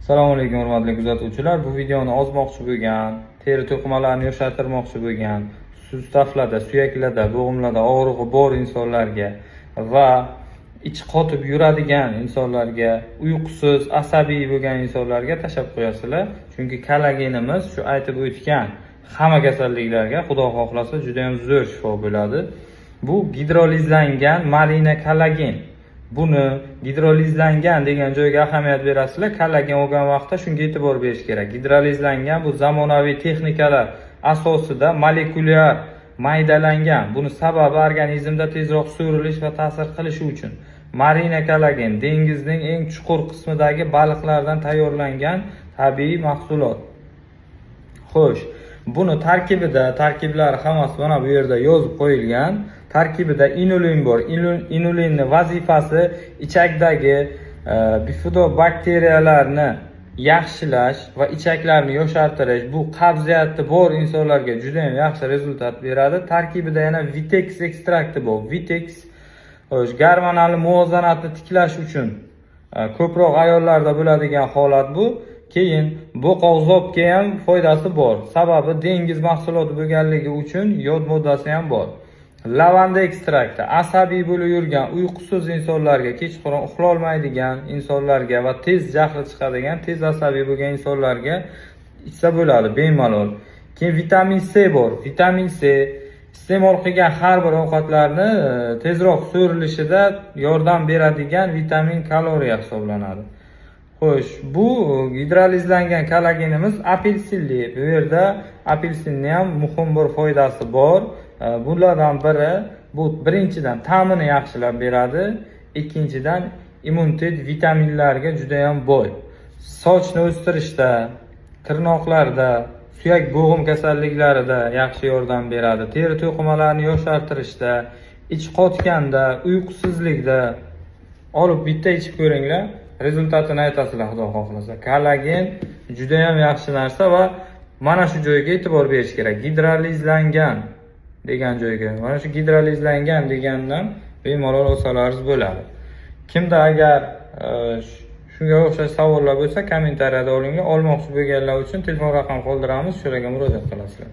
Assalomu alaykum hurmatli kuzatuvchilar. Bu videoni ozmoqchi bo'lgan, teri to'qimalarini yoshartirmoqchi bo'lgan, sustavlarda, suyaklarda, bo'g'imlarda og'rig'i bor insonlarga va ichi qotib yuradigan insonlarga, uyqusiz, asabiy bo'lgan insonlarga tashlab qo'yasizlar. Chunki kollagenimiz shu aytib o'tgan hamma kasalliklarga xudo xohlasa juda ham zo'r shifo bo'ladi. Bu gidrolizlangan marina kollagen. Buni gidrolizlangan degan joyga ahamiyat berasizlar. Kollagen olgan vaqtda shunga e'tibor berish kerak. Gidrolizlangan bu zamonaviy texnikalar asosida molekulyar maydalangan. Buni sababi organizmda tezroq so'rilish va ta'sir qilishi uchun. Marina kollagen dengizning eng chuqur qismidagi baliqlardan tayyorlangan tabiiy mahsulot. Xo'sh, buni tarkiblari hammasi mana bu yerda yozib qo'yilgan. Tarkibida inulin bor. Inulinning vazifasi ichakdagi bifidobakteriyalarni yaxshilash va ichaklarni yoshartirish. Bu qabziyati bor insonlarga juda ham yaxshi rezultat beradi. Tarkibida yana Vitex ekstrakti bor. Vitex gormonal muvozanatni tiklash uchun ko'proq ayollarda bo'ladigan holat bu. Keyin bo'qoqzobga ham foydasi bor. Sababi dengiz mahsuloti bo'lganligi uchun yod moddasi ham bor. Lavanda ekstrakti asabiy bo'lib yurgan, uyqusiz insonlarga, kechqurun uxlay olmaydigan insonlarga va tez jahli chiqadigan, tez asabiy bo'lgan insonlarga ichsa bo'ladi bemalol. Keyin vitamin C bor. Vitamin C iste'mol qilgan har bir ovqatlarni tezroq so'rilishida yordam beradigan vitamin kaloriya hisoblanadi. Xo'sh, bu gidrolizlangan kollagenimiz apelsinli. Bu yerda apelsinning ham muhim bir foydasi bor. Bulardan biri bu birinchidan ta'mini yaxshilab beradi, ikkinchidan immunitet vitaminlarga juda ham boy. Sochni o'stirishda, tirnoqlarda, suyak bo'g'im kasalliklarida yaxshi yordam beradi. Teri to'qimalarini yoshartirishda, ich qotganda, uyqusizlikda olib bitta ichib ko'ringlar. Rezultatini aytasizlar xudo xohlasa. Kollagen juda ham yaxshi narsa va mana shu joyga e'tibor berish kerak. Gidrolizlangan degan joyga. Mana shu gidrolizlangan degandan bemalol olsalaringiz bo'ladi. Kimda agar shunga o'xshash savollar bo'lsa, kommentariyada olinglar. Olmoqchi bo'lganlar uchun telefon raqam qoldiramiz, shu yerga murojaat qilasizlar.